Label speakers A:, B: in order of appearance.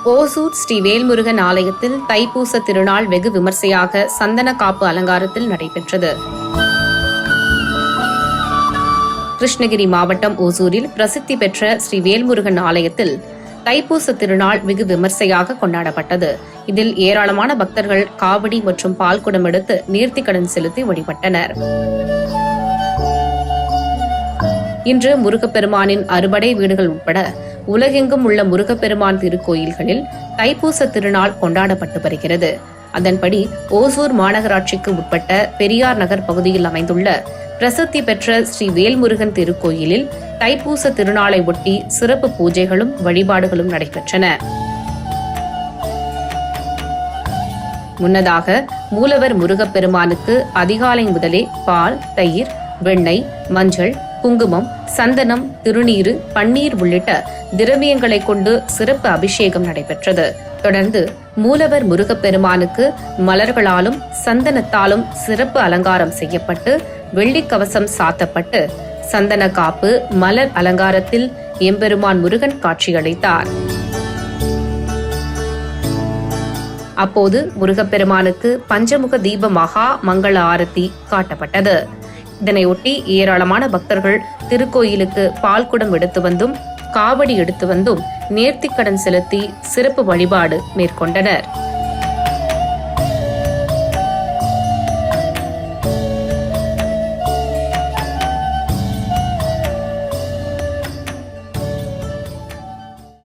A: ஓசூர் ஸ்ரீ வேல்முருகன் ஆலயத்தில் தைப்பூச திருநாள் வெகு விமர்சையாக சந்தன காப்பு அலங்காரத்தில் நடைபெற்றது. கிருஷ்ணகிரி மாவட்டம் ஓசூரில் பிரசித்தி பெற்ற ஸ்ரீ வேல்முருகன் ஆலயத்தில் தைப்பூச திருநாள் வெகு விமர்சையாக கொண்டாடப்பட்டது. இதில் ஏராளமான பக்தர்கள் காவடி மற்றும் பால்குடம் எடுத்து நேர்த்திக்கடன் செலுத்தி வழிபட்டனர். இன்று முருகப்பெருமானின் அறுபடை வீடுகள் உட்பட உலகெங்கும் உள்ள முருகப்பெருமான் திருக்கோயில்களில் தைப்பூச திருநாள் கொண்டாடப்பட்டு வருகிறது. அதன்படி ஓசூர் மாநகராட்சிக்கு உட்பட்ட பெரியார் நகர் பகுதியில் அமைந்துள்ள பிரசித்தி பெற்ற ஸ்ரீ வேல்முருகன் திருக்கோயிலில் தைப்பூச திருநாளை ஒட்டி சிறப்பு பூஜைகளும் வழிபாடுகளும் நடைபெற்றன. முன்னதாக மூலவர் முருகப்பெருமானுக்கு அதிகாலை முதலே பால், தயிர், வெண்ணெய், மஞ்சள், குங்குமம், சந்தனம், திருநீரு, பன்னீர் உள்ளிட்ட திரவியங்களை கொண்டு சிறப்பு அபிஷேகம் நடைபெற்றது. தொடர்ந்து மூலவர் முருகப்பெருமானுக்கு மலர்களாலும் சந்தனத்தாலும் சிறப்பு அலங்காரம் செய்யப்பட்டு வெள்ளிக்கவசம் சாத்தப்பட்டு சந்தன காப்பு மலர் அலங்காரத்தில் எம்பெருமான் முருகன் காட்சியளித்தார். அப்போது முருகப்பெருமானுக்கு பஞ்சமுக தீப மகா மங்கள ஆரத்தி காட்டப்பட்டது. இதனையொட்டி ஏராளமான பக்தர்கள் திருக்கோயிலுக்கு பால்குடம் எடுத்து வந்தும் காவடி எடுத்து வந்தும் நேர்த்திக்கடன் செலுத்தி சிறப்பு வழிபாடு மேற்கொண்டனர்.